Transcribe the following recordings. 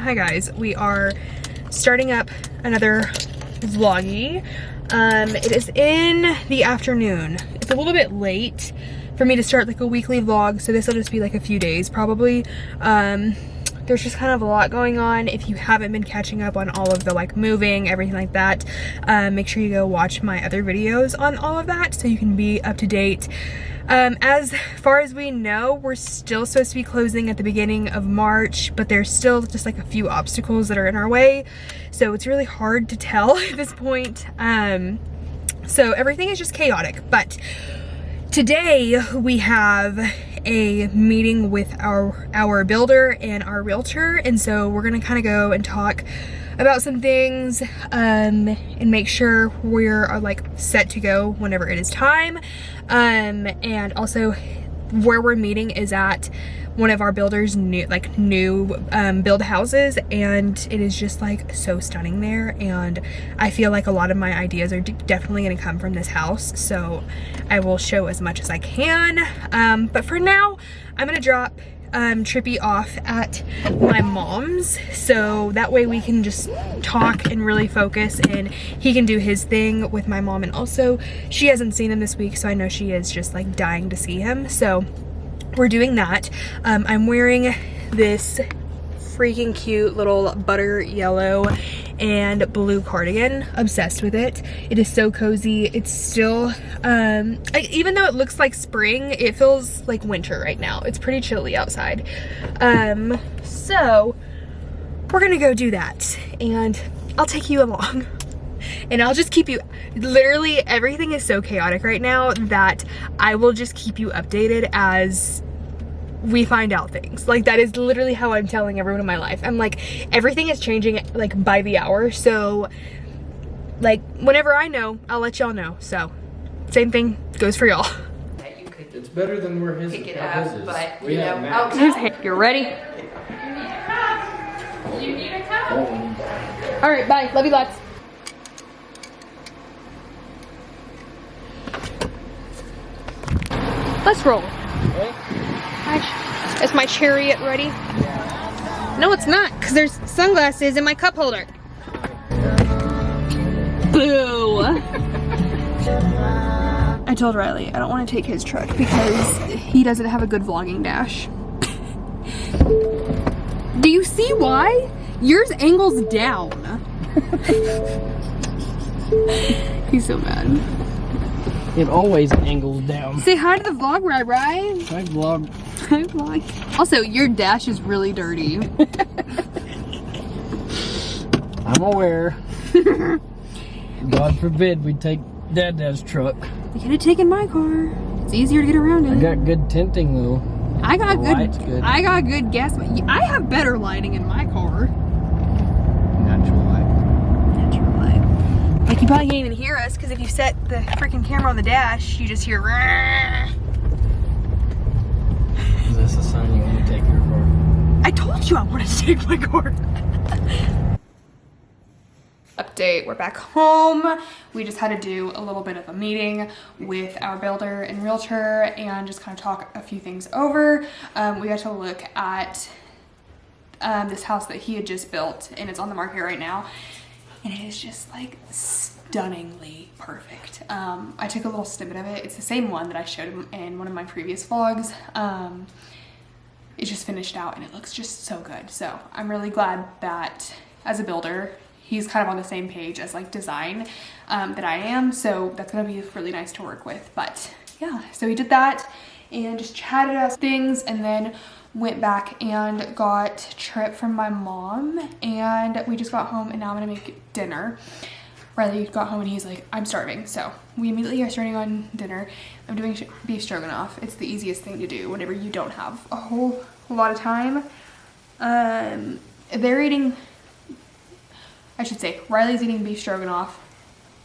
Hi guys, we are starting up another vloggy. It is in the afternoon. It's a little bit late for me to start like a weekly vlog, so this will just be like a few days probably. There's just kind of a lot going on. If you haven't been catching up on all of the like moving, everything like that, make sure you go watch my other videos on all of that so you can be up to date. As far as we know, we're still supposed to be closing at the beginning of March, but there's still just like a few obstacles that are in our way. So it's really hard to tell at this point. So everything is just chaotic, but today we have a meeting with our builder and our realtor. And so we're gonna kind of go and talk about some things and make sure we're like set to go whenever it is time. And also where we're meeting is at one of our builders' new build houses, and it is just like so stunning there, and I feel like a lot of my ideas are definitely going to come from this house, so I will show as much as I can. But for now I'm going to drop Trippy off at my mom's, so that way we can just talk and really focus, and he can do his thing with my mom. And also she hasn't seen him this week, so I know she is just like dying to see him, so we're doing that. I'm wearing this freaking cute little butter yellow and blue cardigan. Obsessed with it. It is so cozy. It's still even though it looks like spring, it feels like winter right now. It's pretty chilly outside. So we're gonna go do that, and I'll take you along. And I'll just keep you, literally everything is so chaotic right now that I will just keep you updated as we find out things. Like, that is literally how I'm telling everyone in my life. I'm like, everything is changing like by the hour, so like whenever I know, I'll let y'all know. So same thing goes for y'all. It's better than where his pick it how his up, is. but We you have know, Matt. You're ready? You need a cup? All right, bye. Love you lots. Let's roll. Is my chariot ready? Yeah. No, it's not, because there's sunglasses in my cup holder. Boo! I told Riley I don't want to take his truck because he doesn't have a good vlogging dash. Do you see why? Yours angles down. He's so mad. It always angles down. Say hi to the vlog, Rai. Hi, vlog. Hi, vlog. Also, your dash is really dirty. I'm aware. God forbid we take Dad's truck. You could have taken my car. It's easier to get around in. I got good tinting though. I got Light's good. I got good gas. I have better lighting in my car. Natural light. Natural light. Like, you probably can't even hear us because if you set the freaking camera on the dash, you just hear. Is this a sign you want to take your car? I told you I wanted to take my car. Update, we're back home. We just had to do a little bit of a meeting with our builder and realtor and just kind of talk a few things over. We got to look at this house that he had just built, and it's on the market right now, and it is just like stunningly perfect. I took a little snippet of it. It's the same one that I showed him in one of my previous vlogs. It's just finished out and it looks just so good. So I'm really glad that as a builder, he's kind of on the same page as like design that I am. So that's gonna be really nice to work with. But yeah, so we did that and just chatted us things, and then went back and got Trip from my mom, and we just got home, and now I'm gonna make dinner. Riley got home and he's like, I'm starving. So we immediately are starting on dinner. I'm doing beef stroganoff. It's the easiest thing to do whenever you don't have a whole lot of time. They're eating, I should say, Riley's eating beef stroganoff.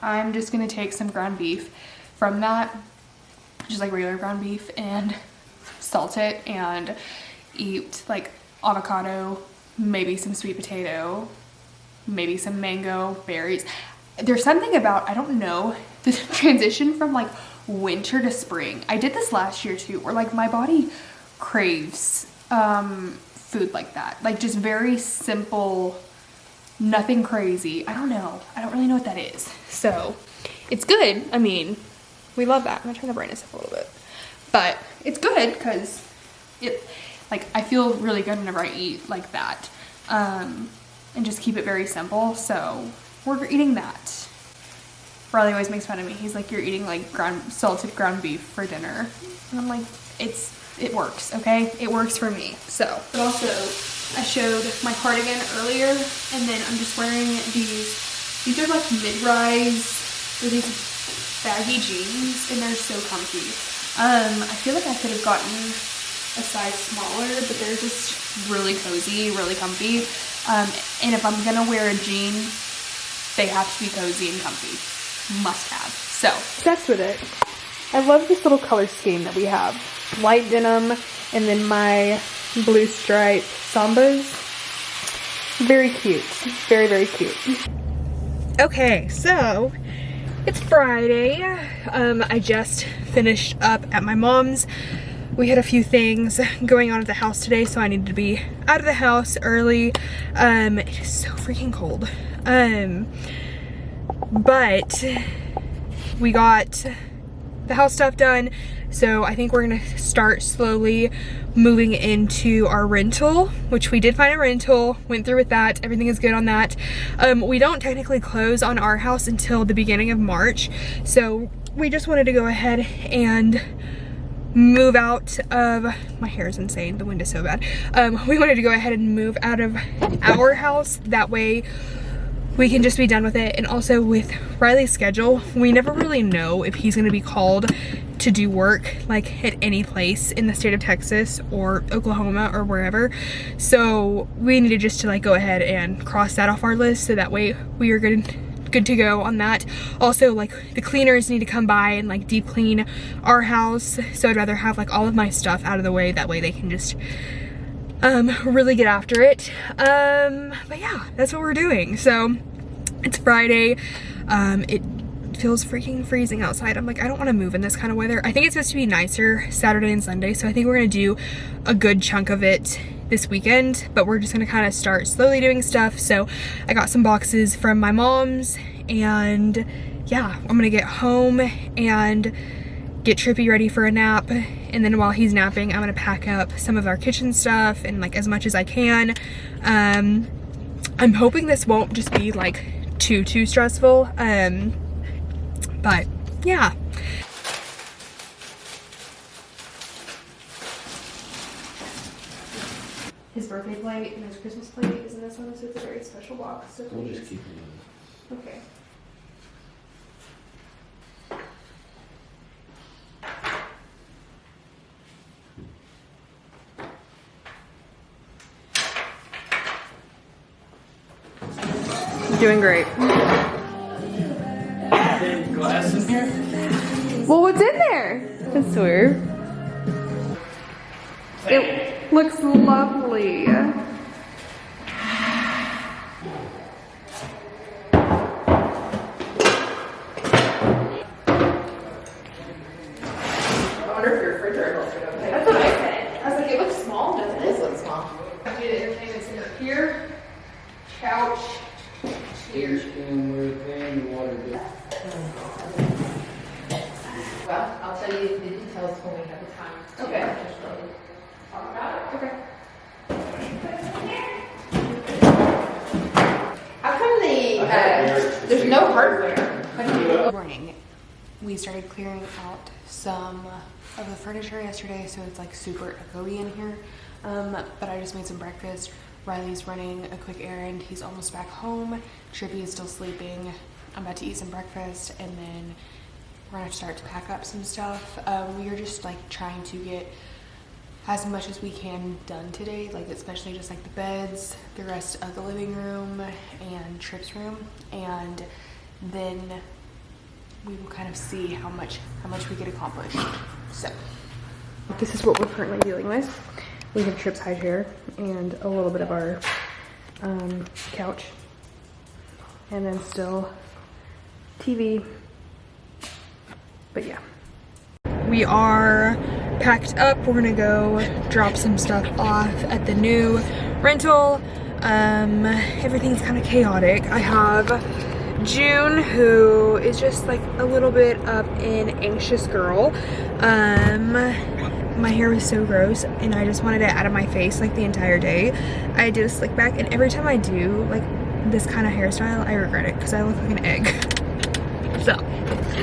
I'm just gonna take some ground beef from that, just like regular ground beef, and salt it and eat like avocado, maybe some sweet potato, maybe some mango, berries. There's something about, I don't know, the transition from like winter to spring. I did this last year too, where like my body craves food like that. Like just very simple, nothing crazy. I don't know. I don't really know what that is. So it's good. I mean, we love that. I'm gonna turn the brightness up a little bit. But it's good because I feel really good whenever I eat like that. And just keep it very simple. So we're eating that. Riley always makes fun of me. He's like, you're eating like salted ground beef for dinner. And I'm like, it works, okay? It works for me. So, but also I showed my cardigan earlier, and then I'm just wearing these are like mid-rise, they're these baggy jeans, and they're so comfy. I feel like I could have gotten a size smaller, but they're just really cozy, really comfy. And if I'm gonna wear a jean, they have to be cozy and comfy. Must have. So, obsessed with it. I love this little color scheme that we have. Light denim, and then my blue stripe Sambas. Very cute. Very, very cute. Okay, so it's Friday. I just finished up at my mom's. We had a few things going on at the house today, so I needed to be out of the house early. It is so freaking cold. But we got the house stuff done, so I think we're gonna start slowly moving into our rental, which we did find a rental, went through with that, everything is good on that. We don't technically close on our house until the beginning of March, so we just wanted to go ahead and move out of, my hair is insane, the wind is so bad. We wanted to go ahead and move out of our house, that way we can just be done with it. And also with Riley's schedule, we never really know if he's gonna be called to do work like at any place in the state of Texas or Oklahoma or wherever. So we needed just to like go ahead and cross that off our list, so that way we are good to go on that. Also, like, the cleaners need to come by and like deep clean our house, so I'd rather have like all of my stuff out of the way, that way they can just really get after it. But yeah, that's what we're doing. So it's Friday. It feels freaking freezing outside. I'm like, I don't want to move in this kind of weather. I think it's supposed to be nicer Saturday and Sunday, so I think we're gonna do a good chunk of it this weekend, but we're just gonna kind of start slowly doing stuff. So I got some boxes from my mom's, and yeah, I'm gonna get home and get Trippy ready for a nap, and then while he's napping, I'm gonna pack up some of our kitchen stuff and like as much as I can. I'm hoping this won't just be like too stressful, but yeah. His birthday plate and his Christmas plate is in this one, so it's a very special box. So We'll just keep it. Okay. Doing great. Glass in here? Well, what's in there? That's weird. It looks lovely. That's what I said. I was like, it looks small, doesn't it? It looks small. The entertainment's in here. Couch. Here, spoon, where the pan, water good. Well, I'll tell you the details when we have the time. Okay. Just really talk about it. Okay. How come there's no hardware? Good morning. We started clearing out some of the furniture yesterday, so it's like super echoey in here. But I just made some breakfast. Riley's running a quick errand. He's almost back home. Trippy is still sleeping. I'm about to eat some breakfast, and then we're gonna start to pack up some stuff. We are just like trying to get as much as we can done today, like especially just like the beds, the rest of the living room, and Tripp's room, and then we will kind of see how much we get accomplished. So this is what we're currently dealing with. We have Tripp's high chair and a little bit of our couch, and then still TV. But yeah, we are packed up. We're gonna go drop some stuff off at the new rental. Everything's kind of chaotic. I have June, who is just like a little bit of an anxious girl. My hair was so gross and I just wanted it out of my face like the entire day. I did a slick back, and every time I do like this kind of hairstyle, I regret it because I look like an egg. So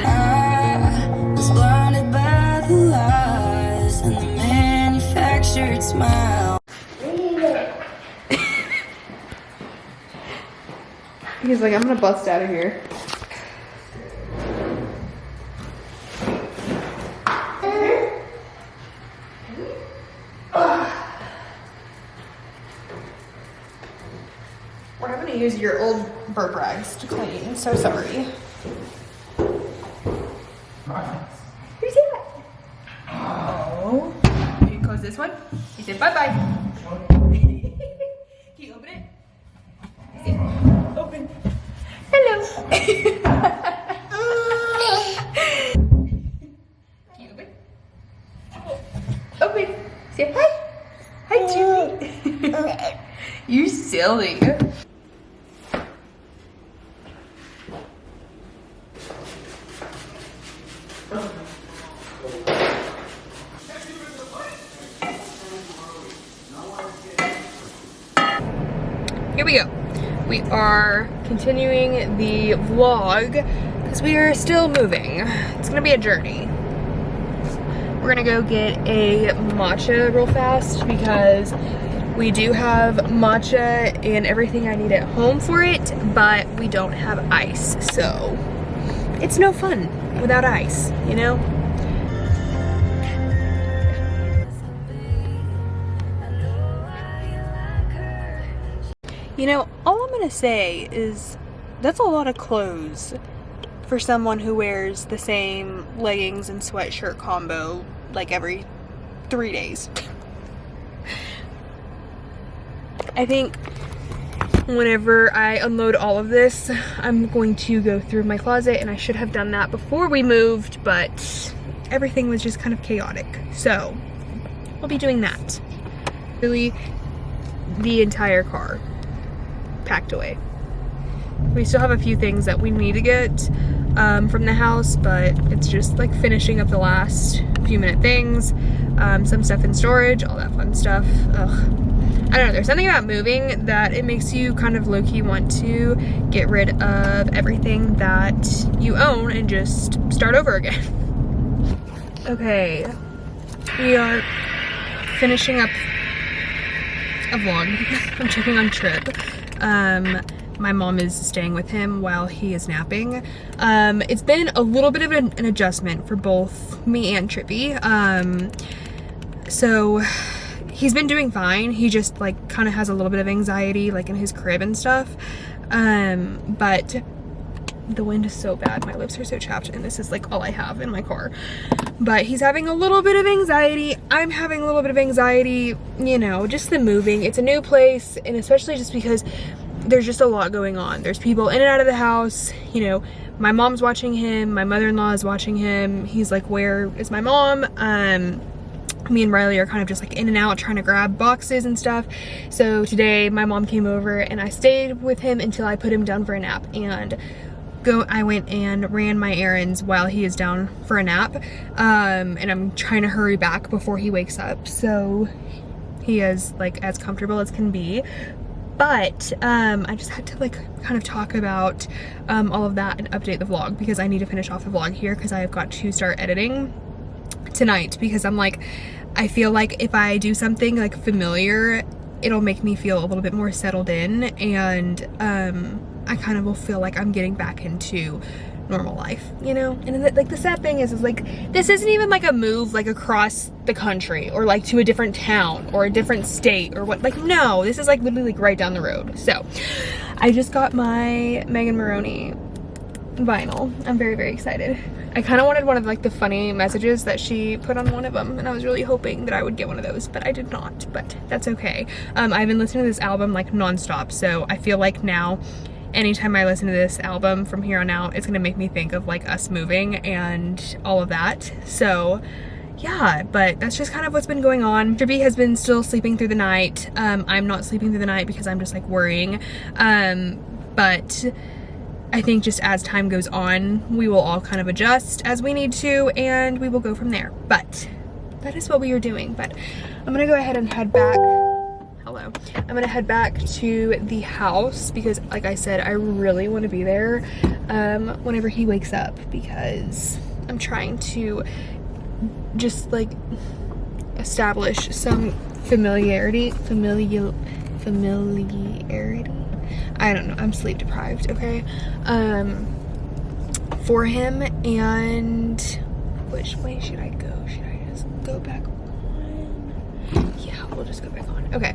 I was blinded by the lies and the manufactured smile. He's like, I'm gonna bust out of here. we're having to use your old burp rags to clean. So sorry. Who's that? Oh. Can you close this one? He said bye-bye. Can you open it? He said, open. Hello. Can you open? Open. Say hi. Hi, Jimmy. You silly. Here we go. We are continuing the vlog because we are still moving. It's gonna be a journey. We're gonna go get a matcha real fast because we do have matcha and everything I need at home for it, but we don't have ice, so it's no fun without ice, you know? You know, all I'm gonna say is that's a lot of clothes for someone who wears the same leggings and sweatshirt combo like every 3 days. I think whenever I unload all of this, I'm going to go through my closet, and I should have done that before we moved, but everything was just kind of chaotic. So we'll be doing that. Really, the entire car packed away. We still have a few things that we need to get from the house, but it's just like finishing up the last few minute things, some stuff in storage, all that fun stuff. Ugh. I don't know, there's something about moving that it makes you kind of low-key want to get rid of everything that you own and just start over again. Okay, we are finishing up a vlog. I'm checking on Trip. My mom is staying with him while he is napping. It's been a little bit of an adjustment for both me and Trippy. So he's been doing fine. He just like kind of has a little bit of anxiety like in his crib and stuff. But the wind is so bad. My lips are so chapped, and this is like all I have in my car. But he's having a little bit of anxiety. I'm having a little bit of anxiety, you know, just the moving. It's a new place, and especially just because there's just a lot going on. There's people in and out of the house, you know. My mom's watching him, my mother-in-law is watching him. He's like, where is my mom? Me and Riley are kind of just like in and out trying to grab boxes and stuff. So today my mom came over and I stayed with him until I put him down for a nap, and I went and ran my errands while he is down for a nap. And I'm trying to hurry back before he wakes up so he is like as comfortable as can be. But I just had to like kind of talk about all of that and update the vlog because I need to finish off the vlog here because I have got to start editing tonight, because I'm like, I feel like if I do something like familiar, it'll make me feel a little bit more settled in, and I kind of will feel like I'm getting back into normal life, you know? And like the sad thing is like, this isn't even like a move like across the country or like to a different town or a different state or what, like no, this is like literally like right down the road. So I just got my Megan Maroney vinyl. I'm very, very excited. I kind of wanted one of like the funny messages that she put on one of them, and I was really hoping that I would get one of those, but I did not, but that's okay. I've been listening to this album like nonstop, so I feel like now anytime I listen to this album from here on out, it's gonna make me think of like us moving and all of that. So yeah, but that's just kind of what's been going on. Mr. B has been still sleeping through the night. I'm not sleeping through the night because I'm just like worrying. But I think just as time goes on, we will all kind of adjust as we need to, and we will go from there. But that is what we are doing. But I'm gonna go ahead and head back. Hello. I'm gonna head back to the house because, like I said, I really want to be there whenever he wakes up, because I'm trying to just like establish some familiarity. I don't know, I'm sleep deprived, okay? For him. And which way should I go? Should I just go back on? Yeah, we'll just go back on. Okay.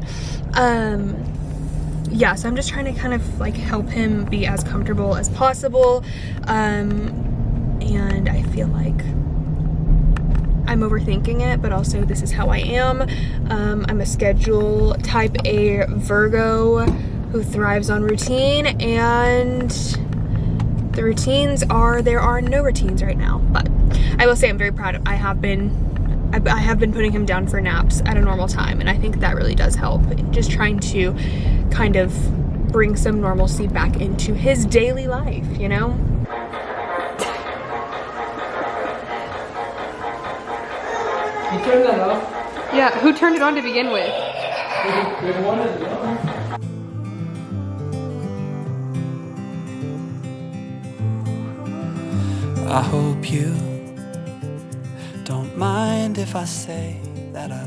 Yeah, so I'm just trying to kind of like help him be as comfortable as possible. And I feel like I'm overthinking it, but also this is how I am. I'm a schedule type A Virgo who thrives on routine, and the routines are, there are no routines right now. But I will say I'm very proud. I have been putting him down for naps at a normal time, and I think that really does help. Just trying to kind of bring some normalcy back into his daily life, you know? You turned that off? Yeah, who turned it on to begin with? Good one as well. I hope you don't mind if I say that I